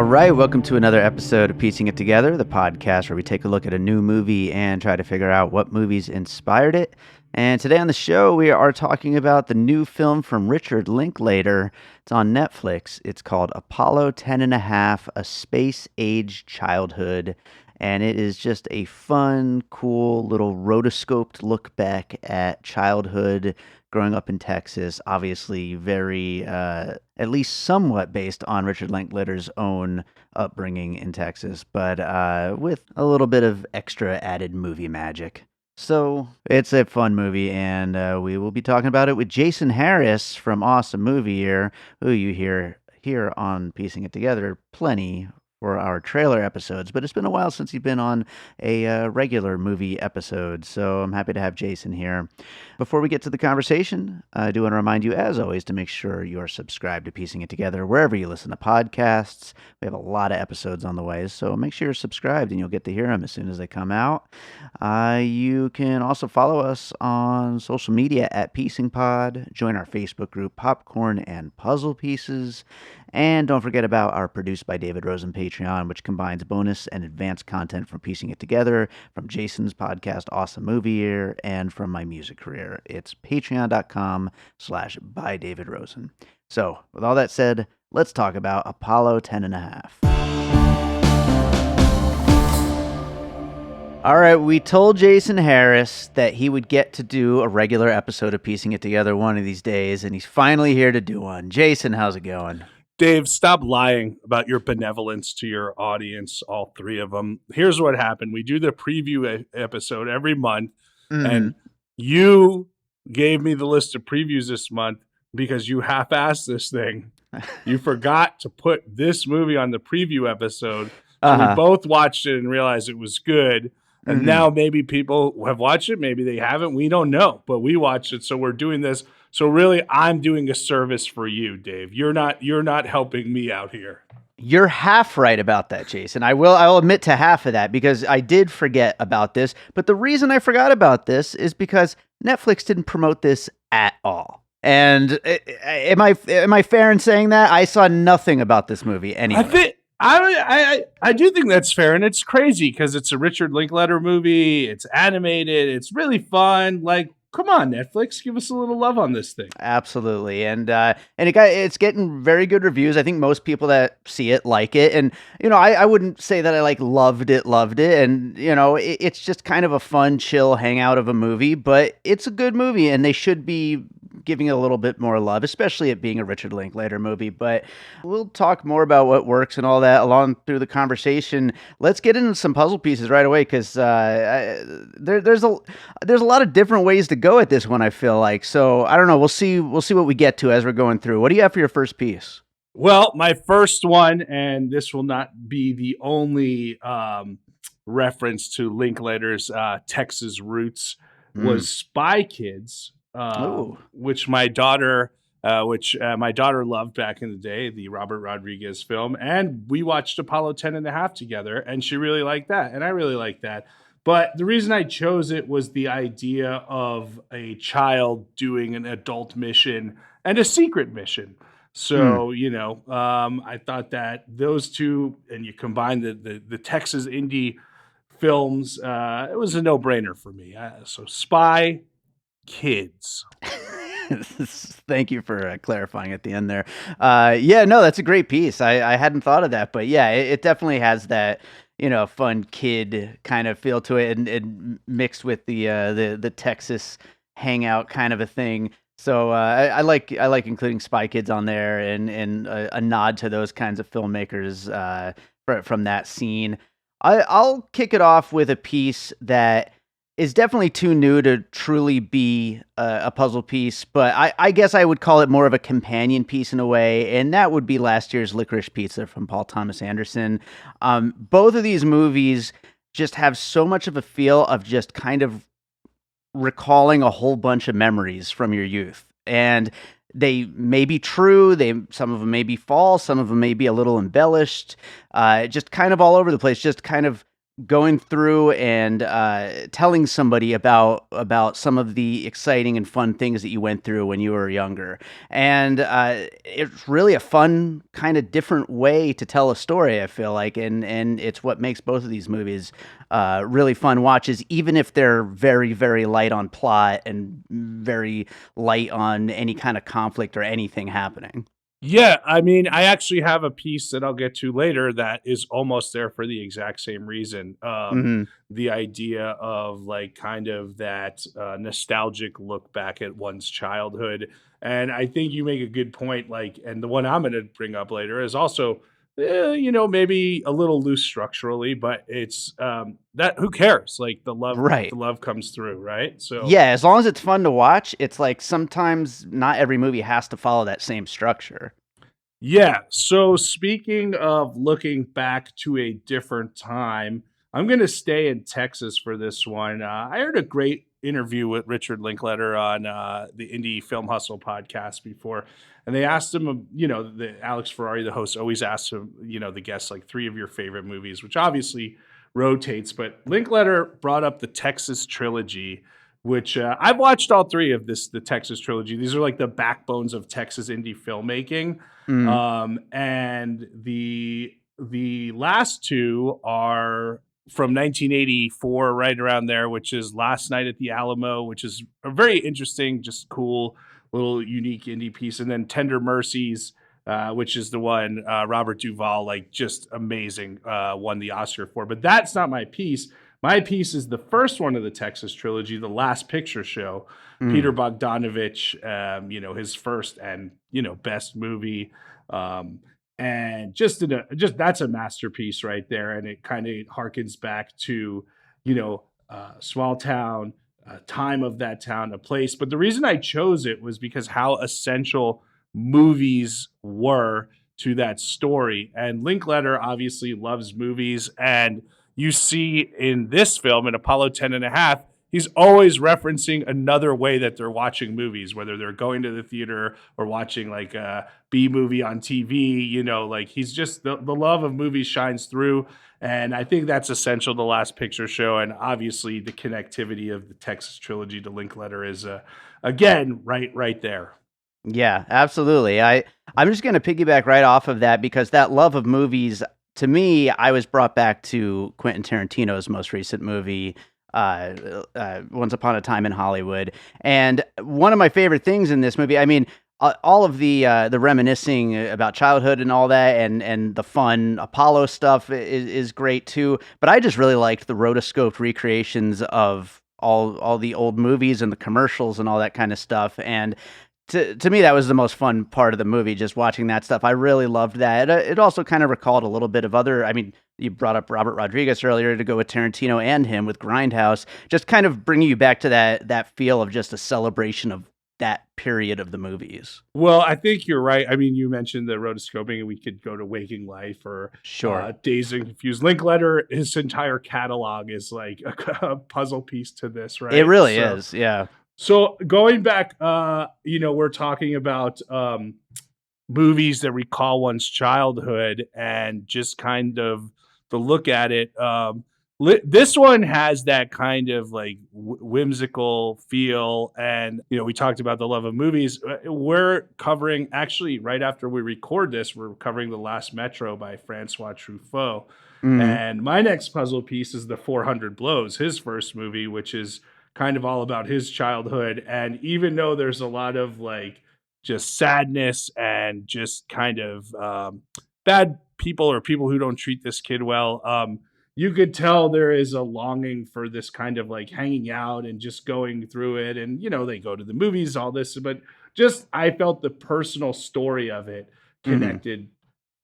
All right, welcome to another episode of Piecing It Together, the podcast where we take a look at a new movie and try to figure out what movies inspired it. And today on the show, we are talking about the new film from Richard Linklater. It's on Netflix. It's called Apollo 10 and a Half, A Space-Age Childhood. And it is just a fun, cool little rotoscoped look back at childhood growing up in Texas. Obviously very, at least somewhat based on Richard Linklater's own upbringing in Texas, but with a little bit of extra added movie magic. So it's a fun movie, and we will be talking about it with Jason Harris from Awesome Movie Year, who you hear here on Piecing It Together plenty for our trailer episodes, but it's been a while since he's been on a regular movie episode, so I'm happy to have Jason here. Before we get to the conversation, I do want to remind you, as always, to make sure you're subscribed to Piecing It Together wherever you listen to podcasts. We have a lot of episodes on the way, so make sure you're subscribed and you'll get to hear them as soon as they come out. You can also follow us on social media at Piecing Pod, join our Facebook group Popcorn and Puzzle Pieces, and don't forget about our Produced by David Rosen Patreon, which combines bonus and advanced content from Piecing It Together, from Jason's podcast Awesome Movie Year, and from my music career. It's patreon.com/bydavidrosen. So, with all that said, let's talk about Apollo 10 and a Half. All right, we told Jason Harris that he would get to do a regular episode of Piecing It Together one of these days, and he's finally here to do one. Jason, how's it going? Dave, stop lying about your benevolence to your audience, all three of them. Here's what happened. We do the preview episode every month, and you gave me the list of previews this month because you half-assed this thing. You forgot to put this movie on the preview episode. So we both watched it and realized it was good. And now maybe people have watched it. Maybe they haven't. We don't know. But we watched it, so we're doing this. So really, I'm doing a service for you, Dave. You're not helping me out here. You're half right about that, Jason. I'll admit to half of that because I did forget about this. But the reason I forgot about this is because Netflix didn't promote this at all. And am I fair in saying that? I saw nothing about this movie anyway. I do think that's fair, and it's crazy because it's a Richard Linklater movie. It's animated. It's really fun. Like, come on, Netflix, give us a little love on this thing. Absolutely, and it's getting very good reviews. I think most people that see it like it, and I wouldn't say that I loved it, and it's just kind of a fun, chill hangout of a movie, but it's a good movie, and they should be giving it a little bit more love, especially it being a Richard Linklater movie. But we'll talk more about what works and all that along through the conversation. Let's get into some puzzle pieces right away because there's a lot of different ways to go at this one, I feel like. So I don't know. We'll see what we get to as we're going through. What do you have for your first piece? Well, my first one, and this will not be the only reference to Linklater's Texas roots, was Spy Kids. Which my daughter loved back in the day, the Robert Rodriguez film, and we watched Apollo 10 and a Half together, and she really liked that, and I really liked that. But the reason I chose it was the idea of a child doing an adult mission and a secret mission. So, I thought that those two, and you combine the Texas indie films, it was a no-brainer for me. So Spy Kids. Thank you for clarifying at the end there. That's a great piece. I hadn't thought of that, but yeah, it definitely has that fun kid kind of feel to it, and mixed with the Texas hangout kind of a thing. So I like including Spy Kids on there, and a nod to those kinds of filmmakers from that scene. I'll kick it off with a piece that is definitely too new to truly be a puzzle piece, but I guess I would call it more of a companion piece in a way, and that would be last year's Licorice Pizza from Paul Thomas Anderson. Both of these movies just have so much of a feel of just kind of recalling a whole bunch of memories from your youth, and they may be true, some of them may be false, some of them may be a little embellished, just kind of all over the place, just kind of going through and telling somebody about some of the exciting and fun things that you went through when you were younger, and it's really a fun kind of different way to tell a story. I feel like, and it's what makes both of these movies really fun watches, even if they're very very light on plot and very light on any kind of conflict or anything happening. Yeah, I mean, I actually have a piece that I'll get to later that is almost there for the exact same reason. Hmm. The idea of like kind of that nostalgic look back at one's childhood. And I think you make a good point. Like, and the one I'm going to bring up later is also, maybe a little loose structurally, but it's that who cares? Like Right. the love comes through, right? So, Yeah, as long as it's fun to watch, it's like sometimes not every movie has to follow that same structure. yeah. So speaking of looking back to a different time, I'm going to stay in Texas for this one. I heard a great interview with Richard Linklater on the Indie Film Hustle podcast before, and they asked him, the Alex Ferrari, the host, always asks him, the guests like three of your favorite movies, which obviously rotates. But Linklater brought up the Texas trilogy, which I've watched all three of the Texas trilogy. These are like the backbones of Texas indie filmmaking. Mm, And the last two are from 1984, right around there, which is Last Night at the Alamo, which is a very interesting, just cool, little unique indie piece, and then Tender Mercies, which is the one Robert Duvall, like just amazing, won the Oscar for. But that's not my piece. My piece is the first one of the Texas trilogy, The Last Picture Show. Peter mm. Bogdanovich, his first and best movie, and just that's a masterpiece right there, and it kind of harkens back to small town, time of that town, a place. But the reason I chose it was because how essential movies were to that story, and Linklater obviously loves movies, and you see in this film, in Apollo 10 and a half, he's always referencing another way that they're watching movies, whether they're going to the theater or watching like a B movie on TV, like he's just the love of movies shines through. And I think that's essential to Last Picture Show. And obviously the connectivity of the Texas trilogy to Linklater is, again, right there. Yeah, absolutely. I'm just going to piggyback right off of that because that love of movies, to me, I was brought back to Quentin Tarantino's most recent movie, Once Upon a Time in Hollywood. And one of my favorite things in this movie, I mean, all of the reminiscing about childhood and all that, and the fun Apollo stuff is great too. But I just really liked the rotoscoped recreations of all the old movies and the commercials and all that kind of stuff. And to me, that was the most fun part of the movie, just watching that stuff. I really loved that. It also kind of recalled a little bit of other. I mean, you brought up Robert Rodriguez earlier to go with Tarantino and him with Grindhouse, just kind of bringing you back to that feel of just a celebration of that period of the movies. Well, I think you're right. I mean, you mentioned the rotoscoping, and we could go to Waking Life or Sure. Dazed and Confused. Linklater, his entire catalog is like a puzzle piece to this, It right? really So, is. Yeah. so going back, we're talking about movies that recall one's childhood and just kind of the look at it. This one has that kind of like whimsical feel. And, we talked about the love of movies. We're covering, actually, right after we record this, we're covering The Last Metro by Francois Truffaut. Mhm. And my next puzzle piece is The 400 Blows, his first movie, which is kind of all about his childhood. And even though there's a lot of like just sadness and just kind of bad people or people who don't treat this kid well, you could tell there is a longing for this kind of like hanging out and just going through it. And, they go to the movies, all this, but just I felt the personal story of it Mhm. connected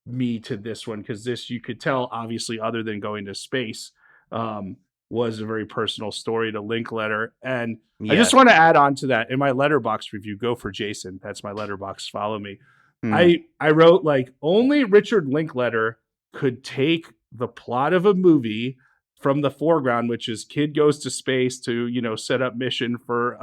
me to this one because this you could tell obviously other than going to space um was a very personal story to Linkletter. And I just Yes. want to add on to that in my letterbox review. Go for Jason, that's my letterbox, follow me. Mhm. I wrote like only Richard Linkletter could take the plot of a movie from the foreground, which is kid goes to space to set up mission for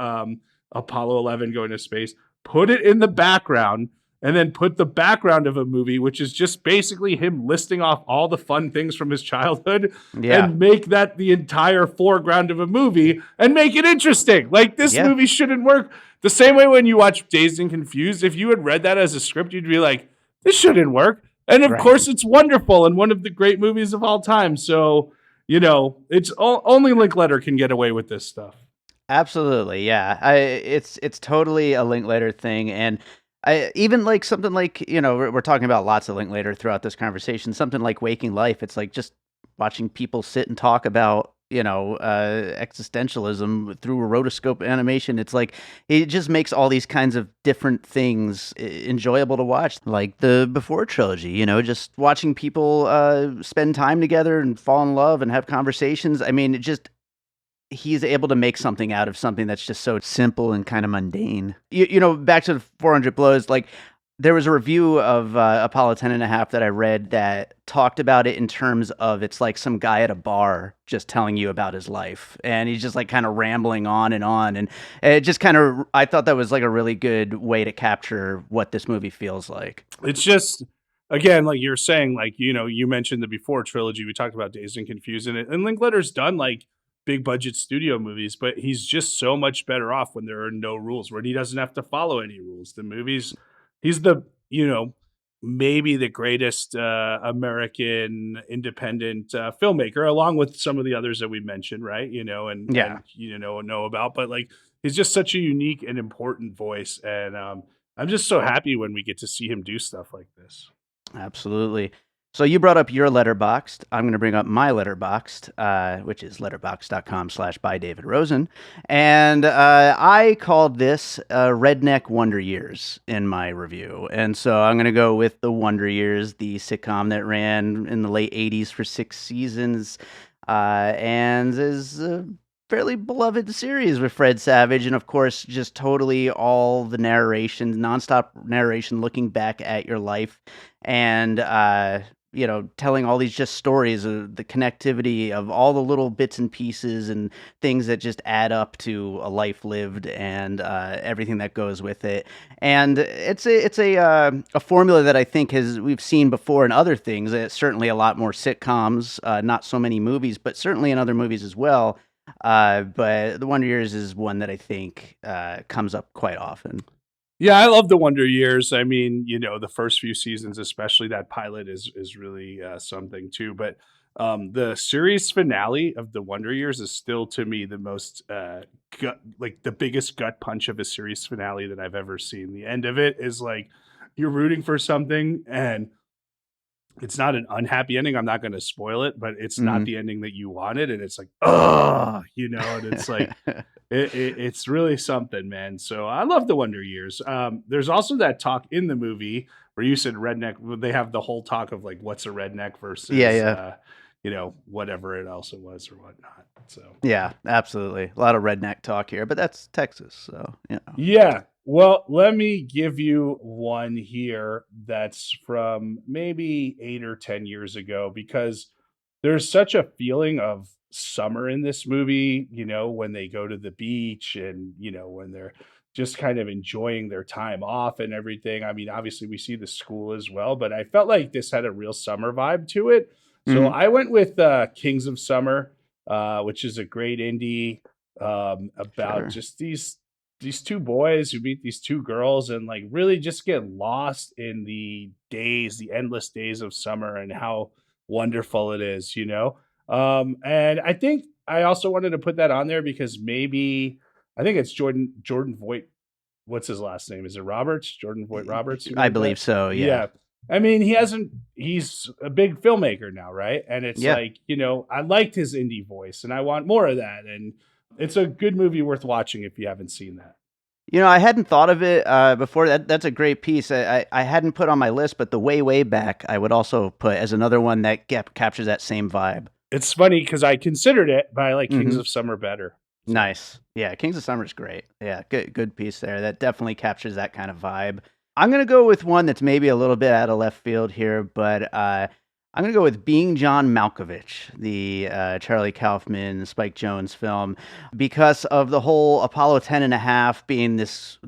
Apollo 11 going to space, put it in the background, and then put the background of a movie, which is just basically him listing off all the fun things from his childhood, Yeah. and make that the entire foreground of a movie and make it interesting. Like, this Yeah. movie shouldn't work the same way when you watch Dazed and Confused. If you had read that as a script, you'd be like, this shouldn't work. And of Right. course, it's wonderful and one of the great movies of all time. So, it's only Linklater can get away with this stuff. Absolutely, yeah. It's totally a Linklater thing, and I even like something like, we're talking about lots of Linklater throughout this conversation. Something like Waking Life. It's like just watching people sit and talk about existentialism through a rotoscope animation. It's like it just makes all these kinds of different things enjoyable to watch, like the Before trilogy. Just watching people spend time together and fall in love and have conversations. I mean, it just he's able to make something out of something that's just so simple and kind of mundane. Back to the 400 Blows, like there was a review of Apollo 10.5 that I read that talked about it in terms of it's like some guy at a bar just telling you about his life. And he's just like kind of rambling on. And it just kind of, I thought that was like a really good way to capture what this movie feels like. It's just, again, like you're saying, like, you mentioned the Before trilogy. We talked about Dazed and Confused in it. And Linklater's done like big budget studio movies, but he's just so much better off when there are no rules, when he doesn't have to follow any rules. The movies, he's the, maybe the greatest American independent filmmaker, along with some of the others that we mentioned, right? And know about, but like, he's just such a unique and important voice. And I'm just so happy when we get to see him do stuff like this. Absolutely. So you brought up your Letterboxd. I'm going to bring up my Letterboxd, which is letterboxd.com/bydavidrosen. And I called this Redneck Wonder Years in my review. And so I'm going to go with The Wonder Years, the sitcom that ran in the late 80s for 6 seasons and is a fairly beloved series with Fred Savage. And of course, just totally all the narration, nonstop narration, looking back at your life and telling all these just stories of the connectivity of all the little bits and pieces and things that just add up to a life lived and everything that goes with it. And it's a formula that I think we've seen before in other things. It's certainly a lot more sitcoms, not so many movies, but certainly in other movies as well. But The Wonder Years is one that I think comes up quite often. Yeah, I love The Wonder Years. I mean, the first few seasons, especially that pilot, is really something too. But the series finale of The Wonder Years is still, to me, the most the biggest gut punch of a series finale that I've ever seen. The end of it is like you're rooting for something, and it's not an unhappy ending. I'm not going to spoil it, but it's not the ending that you wanted, and it's like, and it's like. It's really something, man. So I love The Wonder Years. There's also that talk in the movie where you said redneck. They have the whole talk of like, what's a redneck versus, whatever else it was or whatnot. So yeah, absolutely. A lot of redneck talk here, but that's Texas. So, Yeah. Well, let me give you one here that's from maybe 8 or 10 years ago, because there's such a feeling of summer in this movie, when they go to the beach and, when they're just kind of enjoying their time off and everything. I mean, obviously we see the school as well, but I felt like this had a real summer vibe to it. So I went with Kings of Summer, which is a great indie about just these two boys who meet these two girls and like really just get lost in the endless days of summer and how wonderful it is, and I think I also wanted to put that on there because maybe I think it's Jordan Voight. What's his last name? Is it Roberts? Jordan Voight Roberts? I believe so. Yeah. I mean, he's a big filmmaker now, right? And it's like, I liked his indie voice and I want more of that. And it's a good movie worth watching if you haven't seen that. I hadn't thought of it before. That's a great piece. I hadn't put on my list, but The Way Back I would also put as another one that captures that same vibe. It's funny because I considered it, but I like Kings of Summer better. Nice. Yeah, Kings of Summer is great. Yeah, good piece there. That definitely captures that kind of vibe. I'm going to go with one that's maybe a little bit out of left field here, but I'm going to go with Being John Malkovich, the Charlie Kaufman, Spike Jonze film, because of the whole Apollo 10.5 being this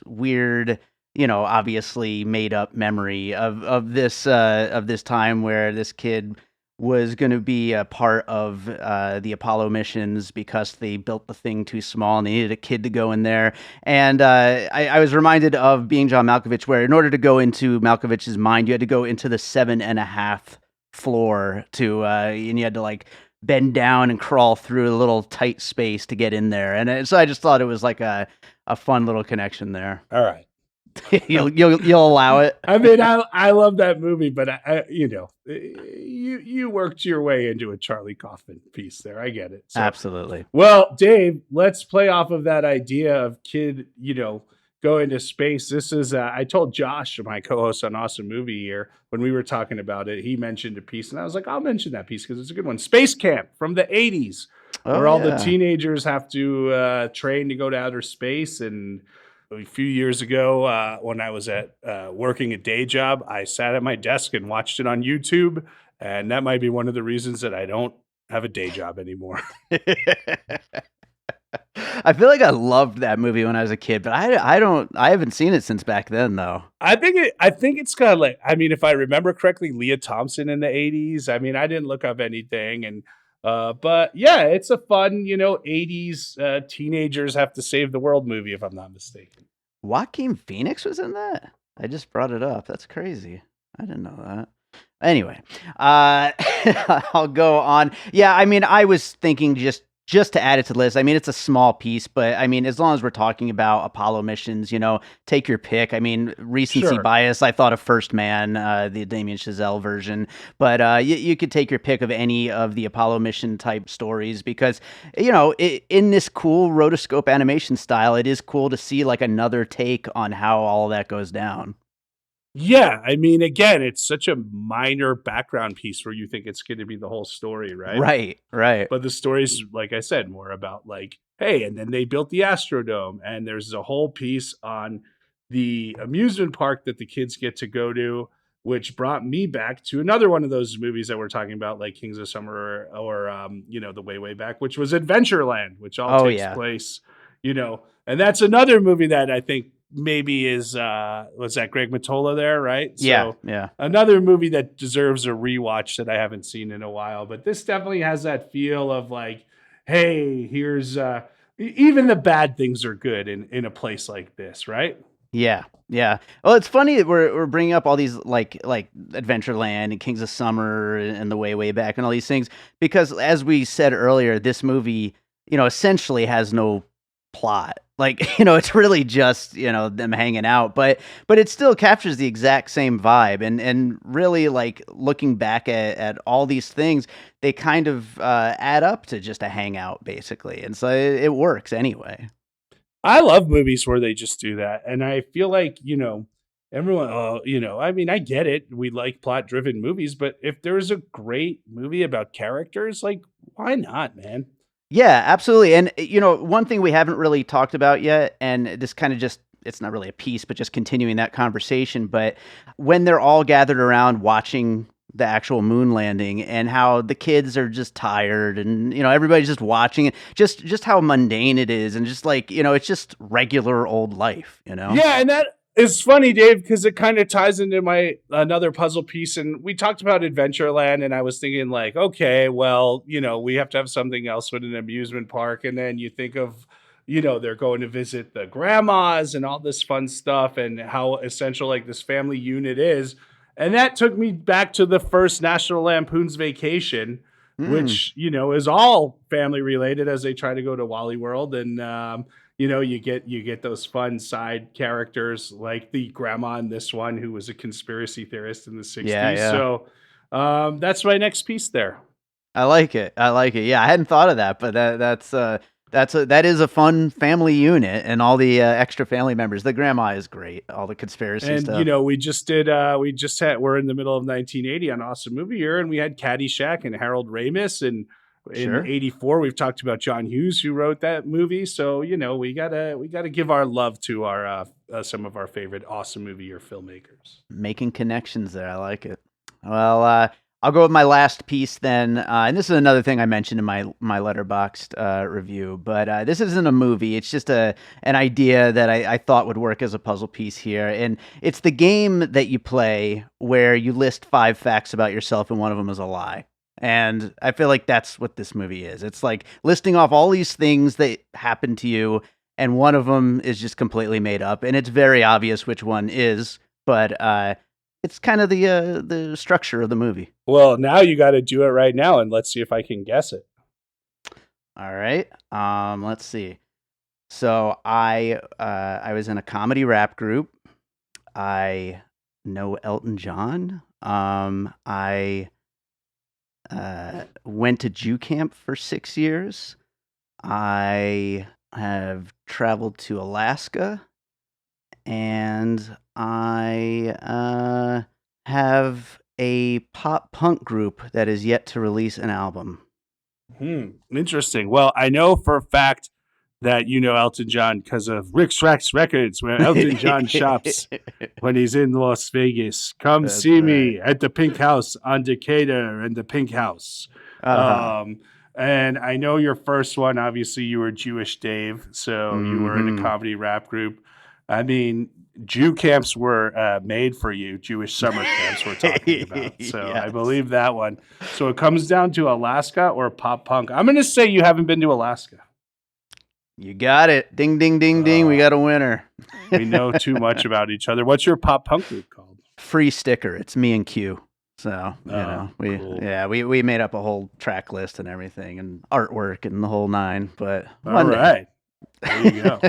weird, obviously made up memory of this time where this kid was going to be a part of the Apollo missions because they built the thing too small and they needed a kid to go in there. And I was reminded of Being John Malkovich, where in order to go into Malkovich's mind, you had to go into the 7.5 floor and you had to like bend down and crawl through a little tight space to get in there. And so I just thought it was like a fun little connection there. All right. You'll allow it. I mean, I love that movie, but you worked your way into a Charlie Kaufman piece there. I get it. So, absolutely. Well, Dave, let's play off of that idea of kid, go into space. This is I told Josh, my co-host on Awesome Movie Year, when we were talking about it, he mentioned a piece, and I was like, I'll mention that piece because it's a good one. Space Camp from the 80s, where all the teenagers have to train to go to outer space. And a few years ago, when I was at working a day job, I sat at my desk and watched it on YouTube. And that might be one of the reasons that I don't have a day job anymore. I feel like I loved that movie when I was a kid, but I haven't seen it since back then though. I think it's kind of like, if I remember correctly, Leah Thompson in the 80s. I didn't look up anything, and but yeah, it's a fun, 80s teenagers have to save the world movie, if I'm not mistaken. Joaquin Phoenix was in that? I just brought it up. That's crazy. I didn't know that. Anyway, I'll go on. Yeah, I was thinking just to add it to the list. It's a small piece, but as long as we're talking about Apollo missions, take your pick. Recency bias. I thought of First Man, the Damien Chazelle version, but you could take your pick of any of the Apollo mission type stories because, in this cool rotoscope animation style, it is cool to see like another take on how all that goes down. Yeah, again, it's such a minor background piece where you think it's going to be the whole story, right? Right. But the story's, like I said, more about like, hey, and then they built the Astrodome, and there's a whole piece on the amusement park that the kids get to go to, which brought me back to another one of those movies that we're talking about, like Kings of Summer or the way back, which was Adventureland, which takes place, and that's another movie that I think maybe is was that Greg Mottola there, right? Yeah, yeah. Another movie that deserves a rewatch that I haven't seen in a while, but this definitely has that feel of like, hey, here's even the bad things are good in a place like this, right? Yeah. Well, it's funny that we're bringing up all these like Adventureland and Kings of Summer and the way back and all these things because, as we said earlier, this movie, essentially has no plot. Like, it's really just, them hanging out, but it still captures the exact same vibe. And really, like, looking back at all these things, they kind of add up to just a hangout, basically. And so it works anyway. I love movies where they just do that. And I feel like, everyone, I get it. We like plot-driven movies, but if there's a great movie about characters, like, why not, man? Yeah, absolutely. And, one thing we haven't really talked about yet, and this kind of it's not really a piece, but just continuing that conversation. But when they're all gathered around watching the actual moon landing and how the kids are just tired and, everybody's just watching it, just how mundane it is. And just like, it's just regular old life, Yeah. And that is funny, Dave, because it kind of ties into my another puzzle piece. And we talked about Adventureland, and I was thinking like, okay, well, we have to have something else with an amusement park. And then you think of, they're going to visit the grandmas and all this fun stuff and how essential like this family unit is. And that took me back to the first National Lampoon's Vacation, which, is all family related as they try to go to Wally World. And, you get those fun side characters like the grandma in this one, who was a conspiracy theorist in the 60s. Yeah. So that's my next piece there. I like it. Yeah, I hadn't thought of that, but that is a fun family unit and all the extra family members. The grandma is great. All the conspiracy stuff. And, we're in the middle of 1980 on Awesome Movie Year, and we had Caddyshack and Harold Ramis. And in 84, we've talked about John Hughes, who wrote that movie. So, we gotta give our love to our some of our favorite Awesome Movie Year filmmakers. Making connections there. I like it. Well, I'll go with my last piece then, and this is another thing I mentioned in my Letterboxd review. But this isn't a movie; it's just an idea that I thought would work as a puzzle piece here, and it's the game that you play where you list 5 facts about yourself, and one of them is a lie. And I feel like that's what this movie is. It's like listing off all these things that happened to you, and one of them is just completely made up, and it's very obvious which one is. But it's kind of the structure of the movie. Well, now you got to do it right now, and let's see if I can guess it. All right. Let's see. So I was in a comedy rap group. I know Elton John. I went to Jew camp for 6 years. I have traveled to Alaska, and I have a pop punk group that is yet to release an album. Interesting. Well, I know for a fact that you know Elton John because of Rick's Rex Records, where Elton John shops when he's in Las Vegas. Come That's see me right. at the Pink House on Decatur and the Pink House. Uh-huh. And I know your first one, obviously, you were Jewish Dave, so you were in a comedy rap group. I mean, Jew camps were made for you. Jewish summer camps we're talking about. So I Yes. believe that one. So it comes down to Alaska or pop punk. I'm going to say you haven't been to Alaska. You got it. Ding, ding, ding, ding. We got a winner. We know too much about each other. What's your pop punk group called? Free sticker. It's me and Q. So, Cool. we made up a whole track list and everything and artwork and the whole 9. But All right. There you go.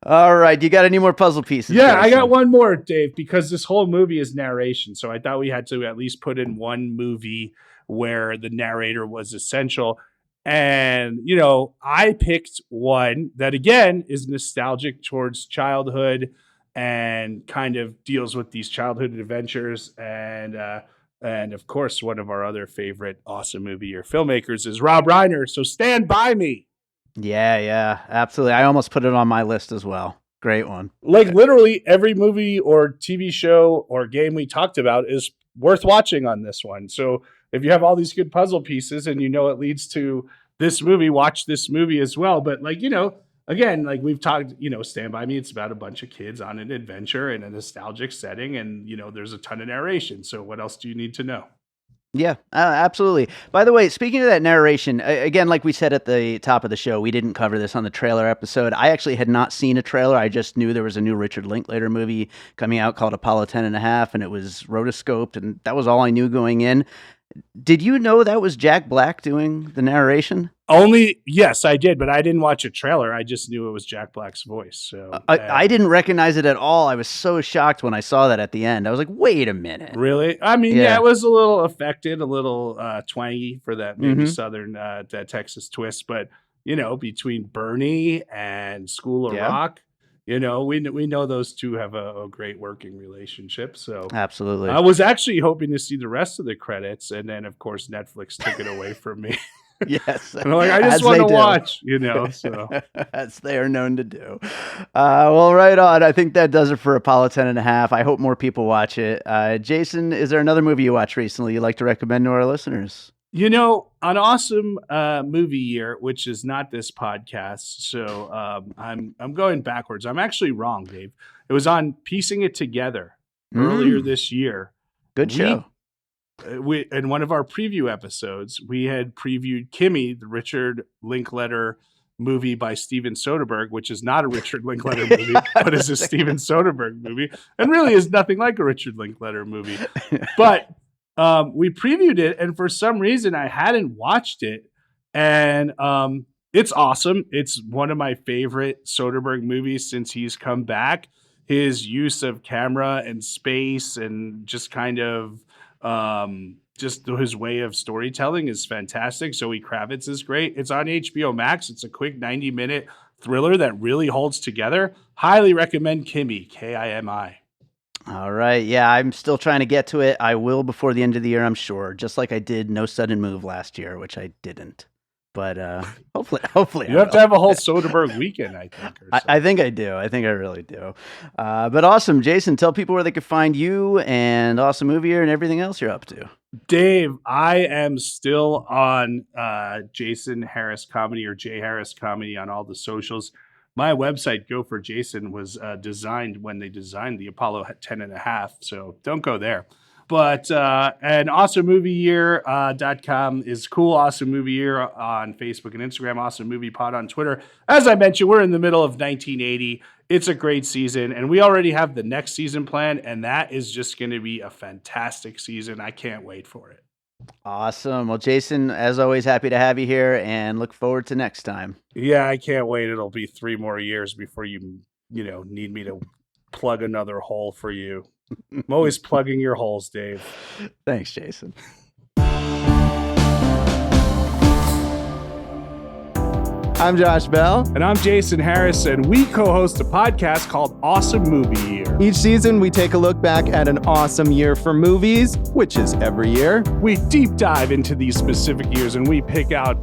All right. You got any more puzzle pieces? Yeah, Jason? I got one more, Dave, because this whole movie is narration. So I thought we had to at least put in one movie where the narrator was essential. And, you know, I picked one that, again, is nostalgic towards childhood and kind of deals with these childhood adventures. And of course, one of our other favorite awesome movie or filmmakers is Rob Reiner. So Stand By Me. Yeah, absolutely. I almost put it on my list as well. Great one. Like literally every movie or TV show or game we talked about is worth watching on this one. So if you have all these good puzzle pieces and you know it leads to this movie, watch this movie as well. But like, you know, again, like we've talked, you know, Stand By Me, it's about a bunch of kids on an adventure in a nostalgic setting. And, you know, there's a ton of narration. So what else do you need to know? Yeah, absolutely. By the way, speaking of that narration, again, like we said at the top of the show, we didn't cover this on the trailer episode. I actually had not seen a trailer. I just knew there was a new Richard Linklater movie coming out called Apollo 10.5, and it was rotoscoped, and that was all I knew going in. Did you know that was Jack Black doing the narration? Yes, I did, but I didn't watch a trailer. I just knew it was Jack Black's voice. So I didn't recognize it at all. I was so shocked when I saw that at the end. I was like, wait a minute. Really? I mean, yeah, it was a little affected, a little twangy for that maybe Southern, that Texas twist. But, you know, between Bernie and School of Rock, you know, we know those two have a great working relationship. So absolutely. I was actually hoping to see the rest of the credits. And then, of course, Netflix took it away from me. Yes. And I'm like, I just want to watch, you know, so. As they are known to do. Well, right on. I think that does it for Apollo 10.5. I hope more people watch it. Jason, is there another movie you watched recently you'd like to recommend to our listeners? You know, an awesome movie year, which is not this podcast. So I'm going backwards. I'm actually wrong, Dave. It was on Piecing It Together earlier this year. Good show. In one of our preview episodes, we had previewed Kimmy, the Richard Linklater movie by Steven Soderbergh, which is not a Richard Linklater movie, but is a Steven Soderbergh movie, and really is nothing like a Richard Linklater movie. But we previewed it, and for some reason, I hadn't watched it, and it's awesome. It's one of my favorite Soderbergh movies since he's come back. His use of camera and space and just kind of just his way of storytelling is fantastic. Zoe Kravitz is great. It's on HBO Max. It's a quick 90-minute thriller that really holds together. Highly recommend Kimmy, Kimi. All right. Yeah, I'm still trying to get to it. I will before the end of the year, I'm sure. Just like I did No Sudden Move last year, which I didn't. but hopefully You I have to will. have a whole Soderbergh weekend, I think. Or I think I do. I think I really do. But awesome, Jason. Tell people where they can find you and Awesome Movie Year and everything else you're up to. Dave, I am still on Jason Harris Comedy or J Harris Comedy on all the socials. My website, Go for Jason, was designed when they designed the Apollo 10.5, so don't go there. But and awesomemovieyear.com is cool. Awesome Movie Year on Facebook and Instagram. Awesome Movie Pod on Twitter. As I mentioned, we're in the middle of 1980. It's a great season, and we already have the next season planned, and that is just going to be a fantastic season. I can't wait for it. Awesome. Well, Jason, as always, happy to have you here and look forward to next time. Yeah, I can't wait. It'll be 3 more years before you need me to plug another hole for you. I'm always plugging your holes, Dave. Thanks, Jason. I'm Josh Bell. And I'm Jason Harris, and we co-host a podcast called Awesome Movie Year. Each season, we take a look back at an awesome year for movies, which is every year. We deep dive into these specific years, and we pick out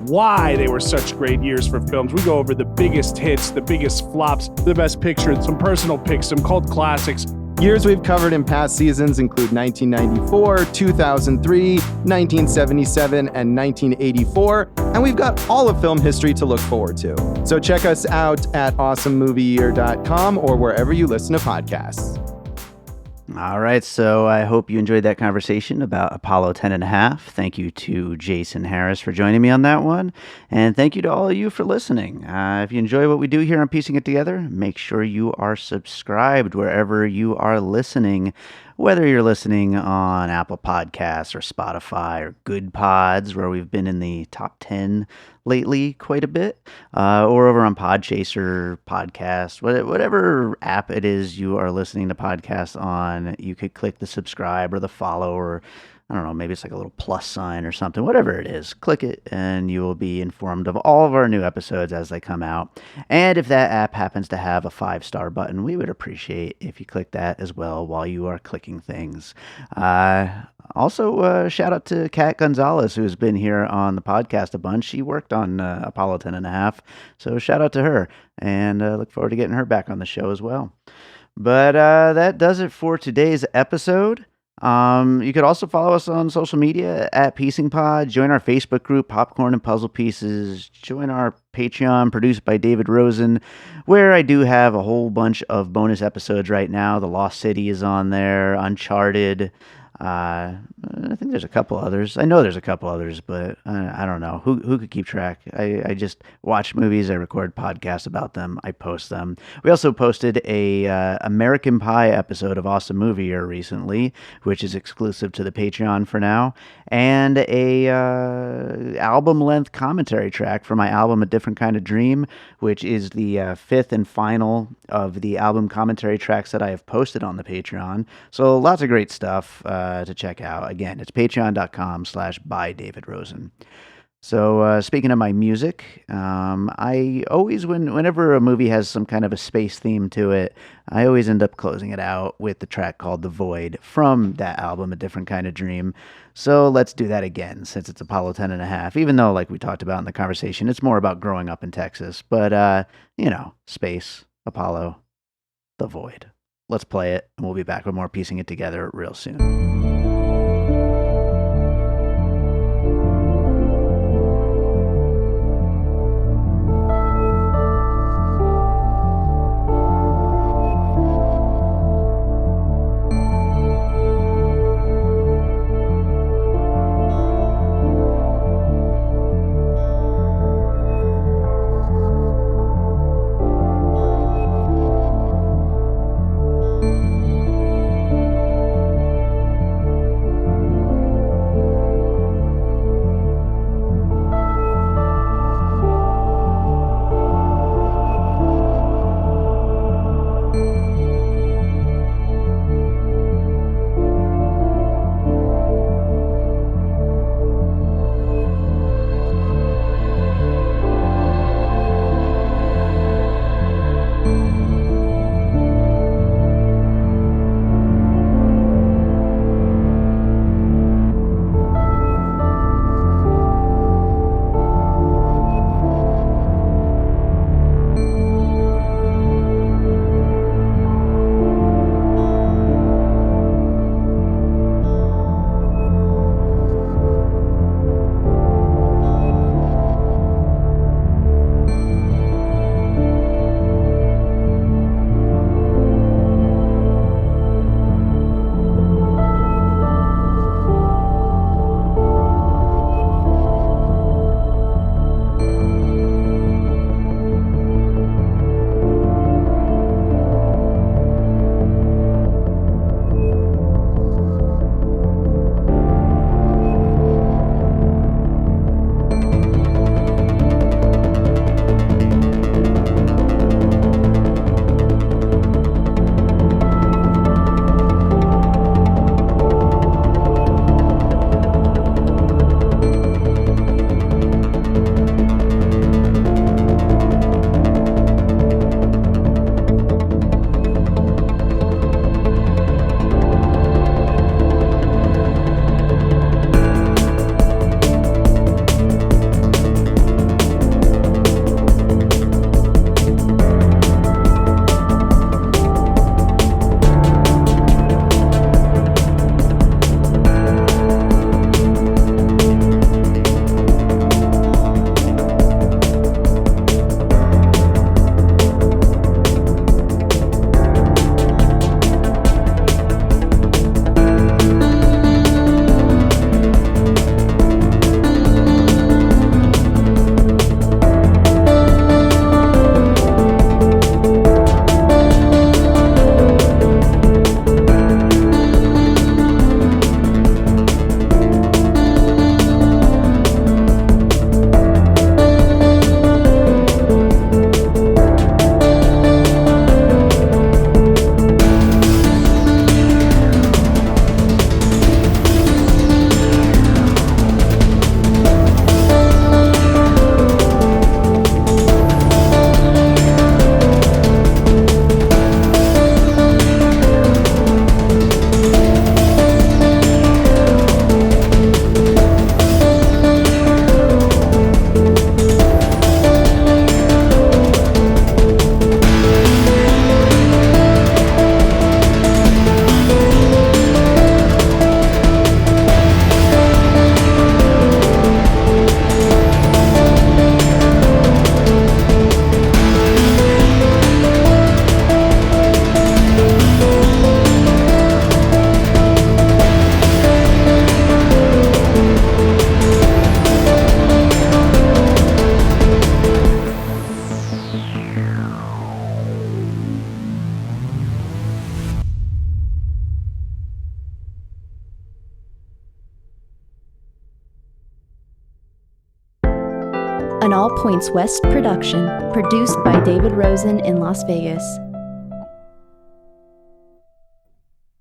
why they were such great years for films. We go over the biggest hits, the biggest flops, the best pictures, some personal picks, some cult classics. Years we've covered in past seasons include 1994, 2003, 1977, and 1984, and we've got all of film history to look forward to. So check us out at awesomemovieyear.com or wherever you listen to podcasts. All right, so I hope you enjoyed that conversation about Apollo 10.5. Thank you to Jason Harris for joining me on that one, and thank you to all of you for listening. If you enjoy what we do here on Piecing It Together, make sure you are subscribed wherever you are listening, whether you're listening on Apple Podcasts or Spotify or Good Pods, where we've been in the top 10 lately quite a bit, or over on Podchaser podcast, whatever app it is you are listening to podcasts on, you could click the subscribe or the follow, or I don't know, maybe it's like a little plus sign or something, whatever it is, click it and you will be informed of all of our new episodes as they come out. And if that app happens to have a 5-star button, we would appreciate if you click that as well while you are clicking things. Also, shout out to Kat Gonzalez, who's been here on the podcast a bunch. She worked on Apollo 10.5, so shout out to her, and look forward to getting her back on the show as well. But that does it for today's episode. You could also follow us on social media at Piecing Pod, join our Facebook group, Popcorn and Puzzle Pieces, join our Patreon produced by David Rosen, where I do have a whole bunch of bonus episodes right now. The Lost City is on there, Uncharted. I think there's a couple others. I know there's a couple others, but I don't know. Who could keep track? I just watch movies. I record podcasts about them. I post them. We also posted a American Pie episode of Awesome Movie Year recently, which is exclusive to the Patreon for now, and a album-length commentary track for my album A Different Kind of Dream, which is the fifth and final of the album commentary tracks that I have posted on the Patreon. So lots of great stuff to check out. Again, it's patreon.com/bydavidrosen. So speaking of my music, I always, whenever a movie has some kind of a space theme to it, I always end up closing it out with the track called The Void from that album, A Different Kind of Dream. So let's do that again, since it's Apollo 10.5, even though, like we talked about in the conversation, it's more about growing up in Texas. But, space, Apollo, The Void. Let's play it, and we'll be back with more Piecing It Together real soon. an All Points West production, produced by David Rosen in Las Vegas.